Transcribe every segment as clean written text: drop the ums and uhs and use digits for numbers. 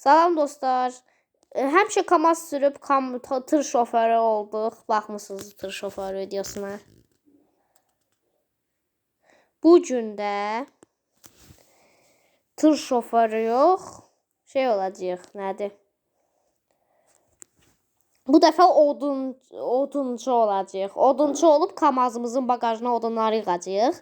Salam dostlar. Həmişə KAMAZ sürüb tır şoförü olduq. Baxmısınız tır şoförü videosuna. Bu gün də tır şoförü yox, şey olacaq, nədir? Bu dəfə odunçu olacaq. Odunçu olub KAMAZımızın bagajına odunları yığacaq.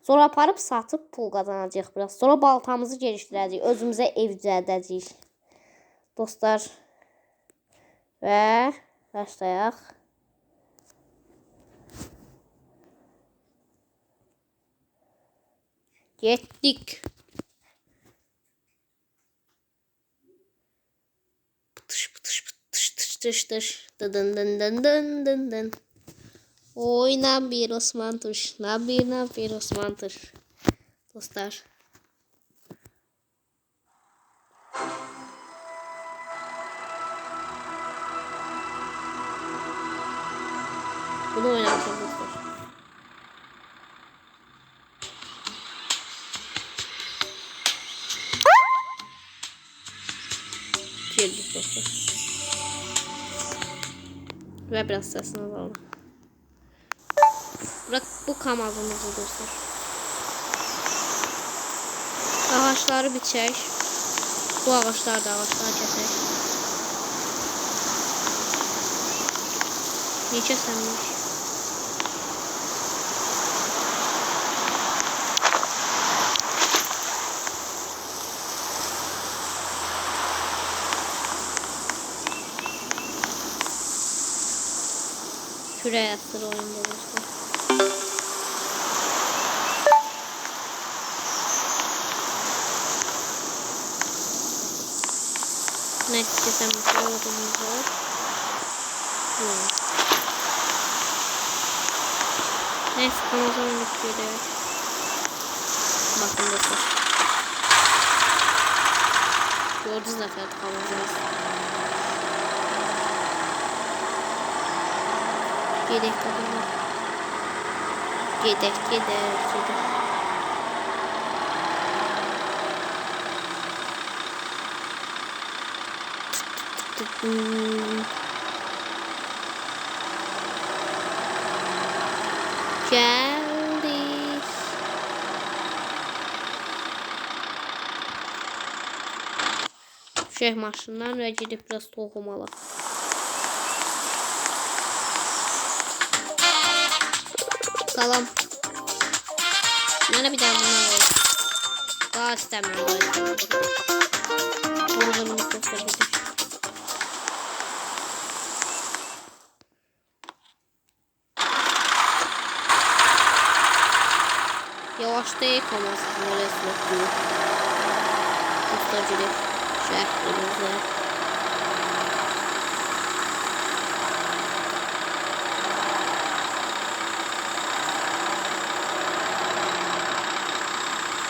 Sonra aparıb satıb pul qazanacaq biraz. Sonra baltamızı gelişdirəcəyik. Özümüzə ev düzəldəcəyik. Dostlar. Və başlayaq. Getdik. Pıtış pıtış pıtış tış tış tış. Dın dın dın dın dın dın. Oy bir Osman Tuş. Bir Osman Tuş. Dostlar. Bunu oynayacağım dostlar. Girdik dostlar. Ve biraz sesini alalım. Bırak bu KAMAZımızı dostlar. Ağaçları biçək. Bu ağaçlar da ağaçlar kesək. Niye kesilmiş? Şuraya sır oyunda dostlar. Neyse kesemiş olduğumuz var. Neyse KAMAZ'ın bitiyor. Bakın dostlar. Gördünüz zaten KAMAZ'ımız. Gedək kadınlar. Gedək. Geldik. Şeyh maşından ve gidip biraz tohum alaq. Salam. Mənə bir daha bundan olur. Daha istəmirəm. Bunu göstərəcək. Yavaş değil KAMAZ. Böyle soktuğu. Göstericilik. Şehrimize.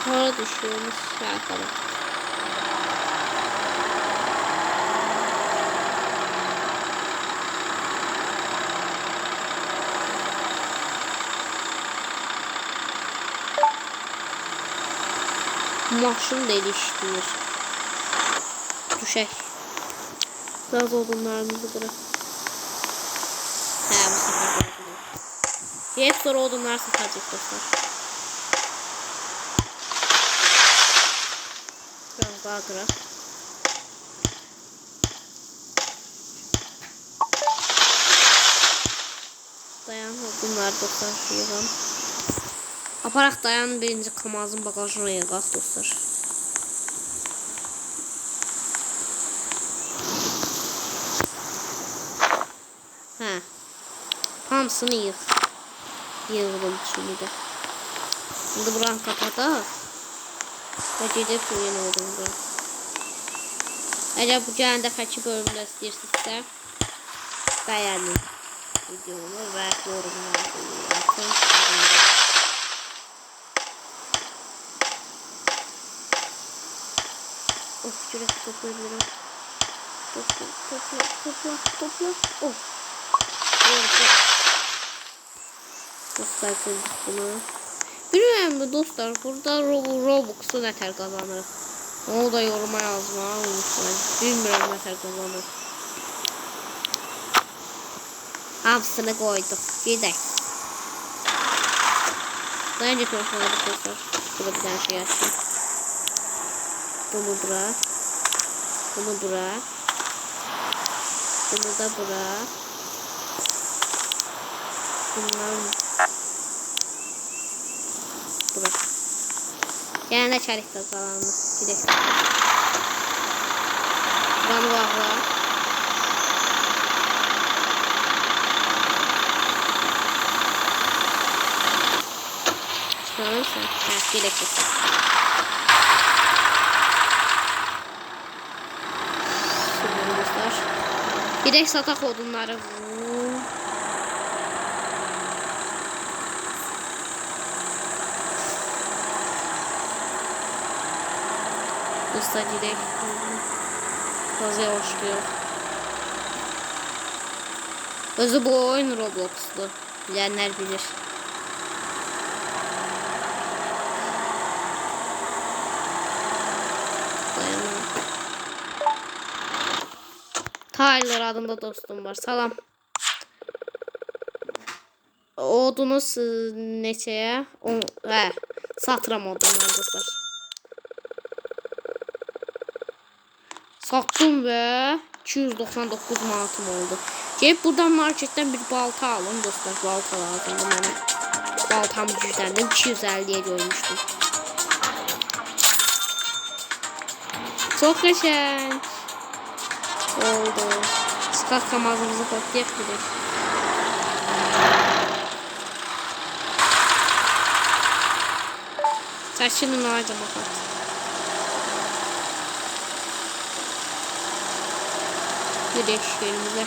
Sonra düşüyoruz. Şey yapalım. Maşın değiştirir. Düşək. Biraz odunlarımızı bırak. Bu sefer bırakılıyor. Hep sonra odunlar satacak dostlar. Biraz daha kırak. Dayan odunlar dostlar. Yığam. Aparaq dayan birinci KAMAZ'ın bagajına yığaq dostlar. Hamısını yığ. Yığdım şimdi de. Şimdi buranı kapataq. Və gedib yeni odundur. Əgər bu gələn dəfəki bölümdə istəyirsinizsə bəyənin videomu və yorumlar atın. Of, görək toplayabilirim. Topla. Of. Dostlar kırdık bunu. Bilmiyorum mu dostlar, burada Robux'u ne kadar kazanırıq. Onu da yoruma yazmayı unutmayın. Bilmirəm nə tər qazanır. Hamısını koyduk. Gidelim. Daha önce konuşmaları dostlar. Burada bir tane şey açayım. Bunu bırak. Bunu bırak. Bunu da bırak. Bundan bırak. Yani çelik de kalanı. Gidelim. Buranı bağla. Çıkarırsa. Evet, gidelim. Şimdi dostlar. Gidelim satak odunları. Dostlar gidelim. Fazla yavaşlıyor. Özü bu oyun Roblox'tu. Bilenler bilir. Tyler adında dostum var. Salam. Odunuz neçəyə? Satıram odunlar dostlar. Sattım ve 299 manatım oldu. Gelip buradan marketten bir balta alın dostlar. Balta lazımdı bana. Baltam güçlendim. 250'ye görmüştüm. Çok geçen oldu. Sıkak kamazımızı patlayabilir. Saçını ağaca bakat. Güreşlerimize.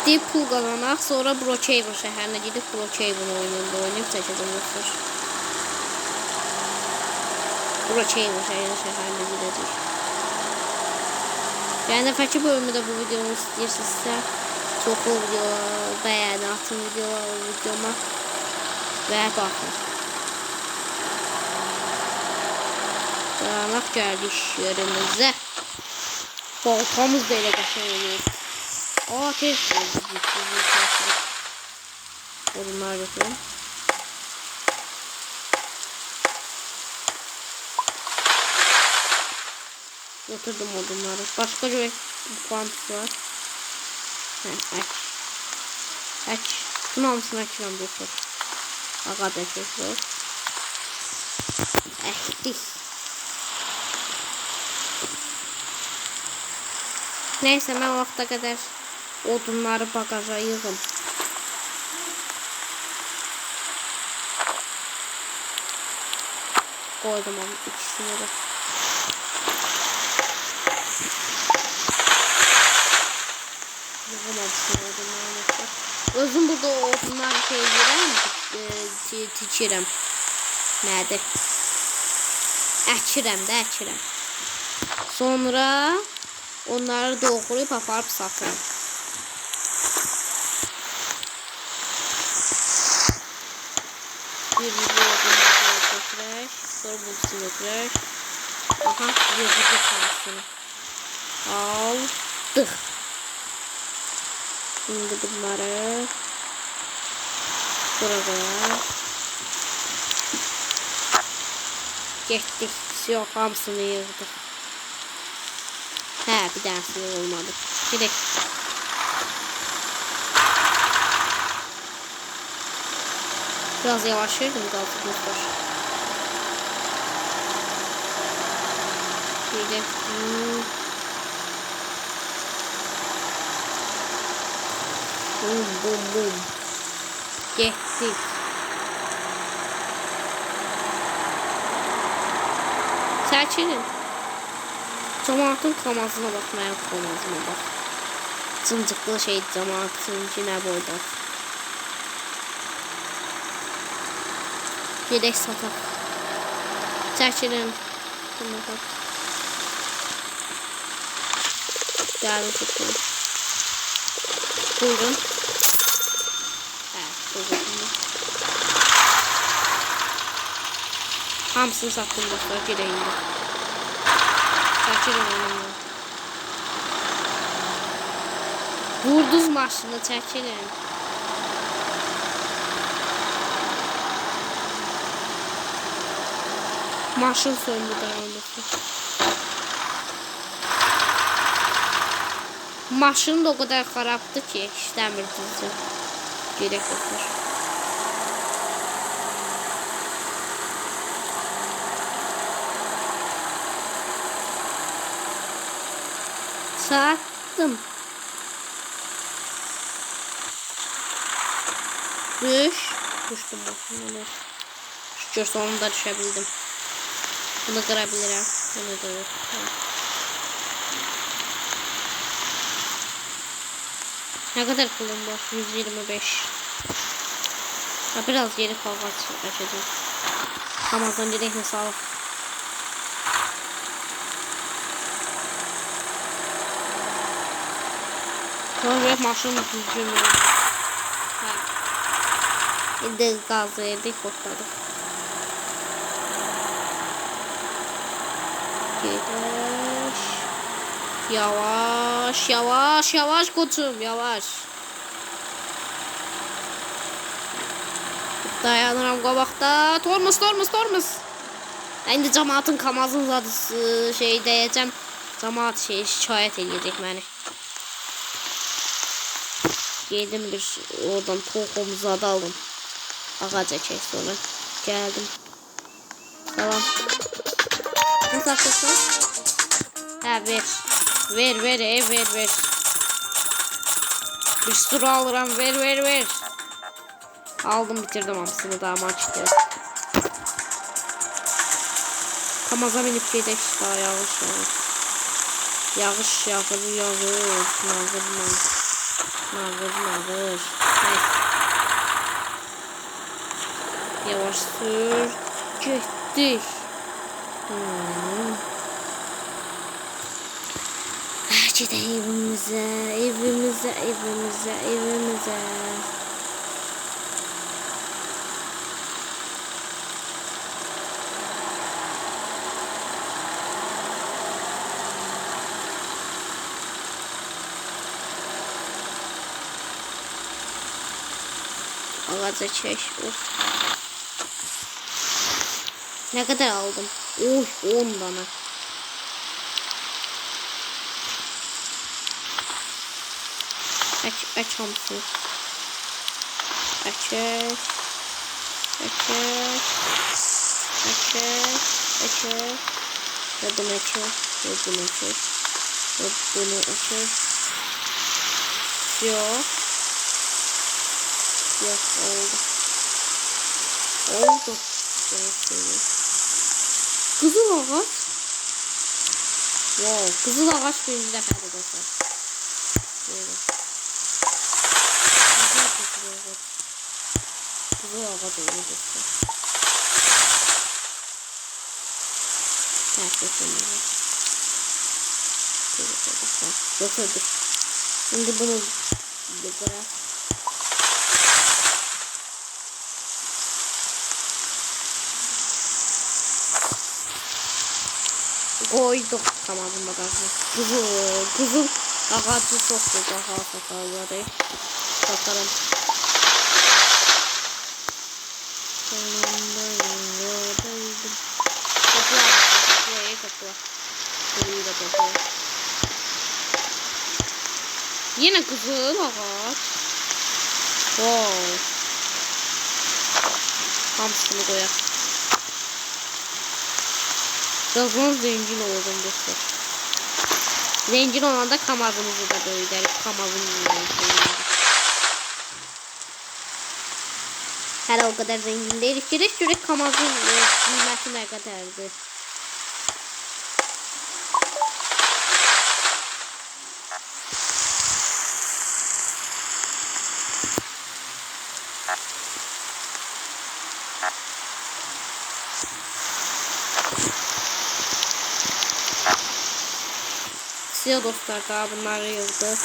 Gidip pul kazanaq. Sonra Brookhaven şəhərinə gidip Brookhaven oyununda oynayıp çəkəcəm dostlar. Brookhaven şəhərinə gidəcək. Yani dəfəki bölümdə bu videomu istəyirsinizsə çoxlu video bəyəni atın videoma və baxın. Dayanaq gəldik yerimizə. Baltamız da elə qəşəng olur. Ateş oldu. Odunlar götürün. Götürdüm odunları. Başka bir kuantus var. Aç. Aç. Şunu almışsın açıram dostlar. Ağa da çekiyor. Ektik. Neyse ben vakta kadar odunları bagaja yığım. Koydum onu ikisini de. Yığamamışsın odunları. Özüm burada odunları şey yiyirəm, tikirəm. Nədir? Əkirəm. Sonra onları doğrayıp aparıp satırım. Bir odunları götürək. Sonra bulsun götürək. Aha, yığıcı kalsın. Aldık. Şimdi bunları buraya getdik. Yok, hamısını yığdık. He, bir tanesi olmadı. Gidelim. Biraz yavaş verdim gazı dostlar. Gidelim. Bum. Getdik. Çəkilin. Cemaatın kamazına bakmaya kamazına bak. Cıncıklı şey cemaatın yine boyda. Yedek satak. Çəkilin. Gəlin tutun. Buyurun. Evet, buyurun. Hamısını sattım dostlar, gireyim. çəkilin önümdən. Vurduz maşını, çəkilin. Maşın söndü dayandırsın. Maşın da o kadar xarabdır ki, işləmir düzü. Gerek yoxdur. Sattım. Düştüm bakın. Şükür sonunda düşebildim. Bunu kırabilirim. Bunu da yok. Ne kadar pulum var? 125. Ha, biraz geri kavga açacağım. Amazon direkt sağlık. Sonra maşın düzgün mü? Ha. Bir de gaz verdik, korkmadık. Gidiş. Yavaş, yavaş, yavaş koçum, yavaş. Dayanıram qabaqda. Tormos. İndi cemaatın Kamazın zadı şey deyəcəm. Cemaat şikayət edəcək məni. Yedim bir oradan toxumuzu aldım. Ağaca çək sonra. Geldim. Tamam. Nasıl açıyorsun? Ha ver. Ver. Bir sürü alıram ver. Aldım bitirdim hamısını daha maçtı. Kamaza binip gidelim daha yağış. Yağış. Nağır. Yavaş sür. Getdik. Gidelim evimize. Ağaca çek. Ne kadar aldım? 10 tane. Aç hamsi. Aç. Ve bunu aç. Yok. Oldu. Kızıl ağaç. Wow, kızıl ağaç birinci defa arkadaşlar. Böyle. Kızıl ağaç oldu. Götürdük. Şimdi bunu bırak. Koyduk Kamazın bagajına. Kızıl ağacı soktu daha sakalları. Sakalım. Topla. Yine kızıl ağaç. Wow. Hamsını koyak. Birazdan zengin oldum dostlar. Zengin olanda Kamazımızı da böyle Her o kadar zengin değil. Direkt Kamazın kıymeti ne kadardı? Size dostlar daha bunları yıldı.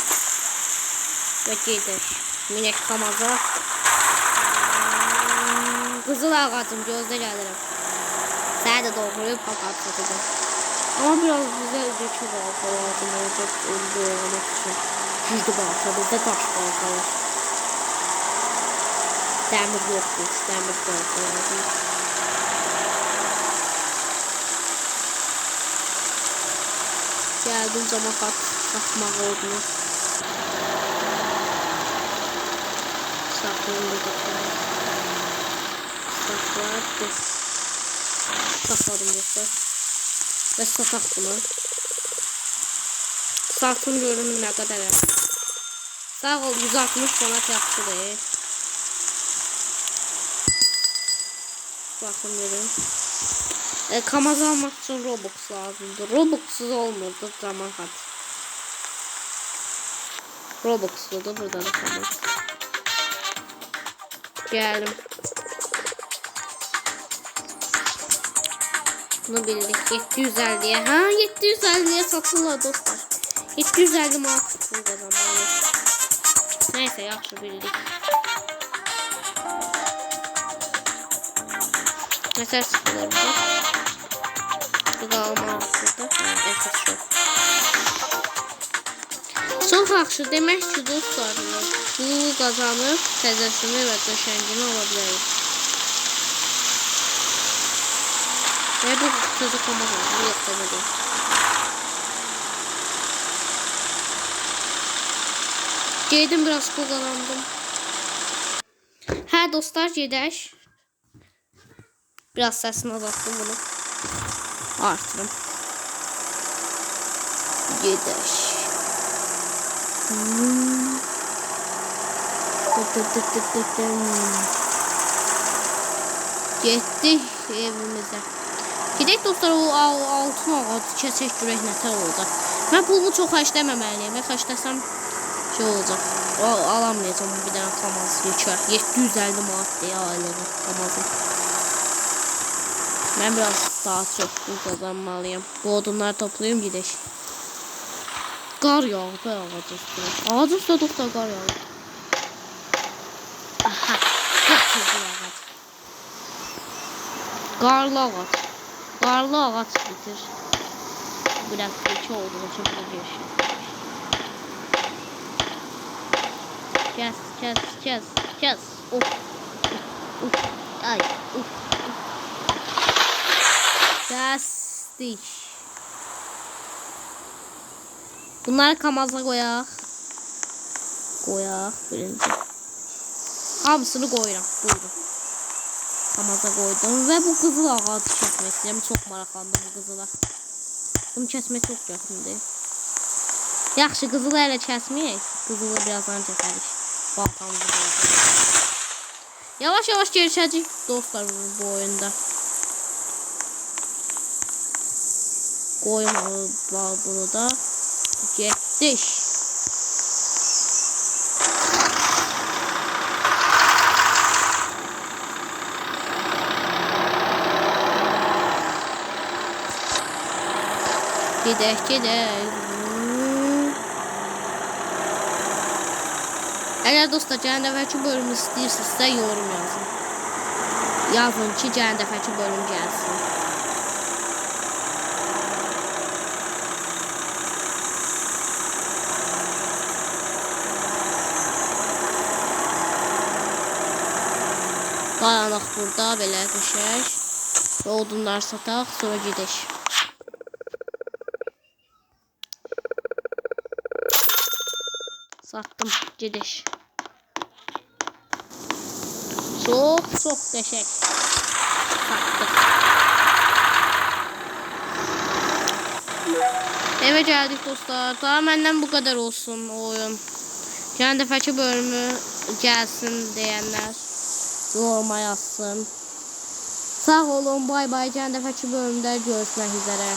Ve gider. Minik Kamaz'a. Kızıl ağacım gözde gelirim. Sen de doğruyup papat satacağım. Ama biraz bize ödeki balta lazım olacak onu doğramak için. Güçlü balta, bizde taş balta var. Demir yoktur, demir balta lazım. Geldim cama katmak olduğunu. Sakladım yoksa. Ve satak bunu. Satın görün ne kadar. Sağ ol 160 manat yaxşı değil. Bakın görün. Kamaz almak için Robux lazımdır. Robux'suz olmurdu zaman kat. Robux'ludur burada da kamaz. Geldim. Bunu bildik 750'ye. Ha 750'ye satılır dostlar. 750 manat bu kazanmalı. Neyse yaxşı bildik. Mesela sıkılır bu. Bu da almalıyız burada. Esas şu. Çok yaxşı demek ki dostlar. Bu kazanıp təzəsini və döşəngini alabiliriz. Ve bu sözü komaz oldu. Yok demedi. Geldim biraz pul kazandım. Hə dostlar gedək. Biraz sesini azalttım bunu. Artırım. Gedək. Getdik evimize. Gedək dostlar o altın ağacı kəsək görək nətər olacaq. Mən pulumu çox xərcləməməliyəm. Mən xərcləsəm şey olacaq. Alamayacağım bir dənə kamaz yekər. 750 manat deyə ailədə kamazım. Mən biraz daha çox pul kazanmalıyım. Bu odunları toplayayım gedək. Qar yağdı be ağacın üstüne. Ağacın üstüne dostlar qar yağdı. Aha. Çok güzel ağac. Qarlı ağac. Qarlı ağac bitir. Biraz keçi olduğu için bunu geçiyor. Kes. Uf. Ay. Uf. Kestik. Bunları kamaza koyak. Birinci. Hamısını koyuram. Buyurun. Kamaza koydum ve bu kızıl ağacı kesmek istedim. Çok maraqlandım bu kızıla. Bunu kesmek çok yakın değil. Yaxşı kızılı elə kəsməyək. Kızılı birazdan kəsərik. Baltamızı koydum. Yavaş gelişəcək dostlar bu oyunda. Koyma bunu da. Getdik. Gedək. Eğer dostlar gələn dəfəki bölümü istəyirsinizsə yorum yazın. Yazın ki gələn dəfəki bölüm gəlsin. Qaranlıq burada belə düşək. Və odunlar sataq, sonra gedək. Sattım, gedək. Çox qəşəng. Sattık. Eve geldik dostlar. Daha məndən bu kadar olsun o oyun. Gələn dəfəki bölümü gəlsin deyənlər yoruma yazsın. Sağ olun, bay bay. Gələn dəfəki bölümdə görüşmək üzere.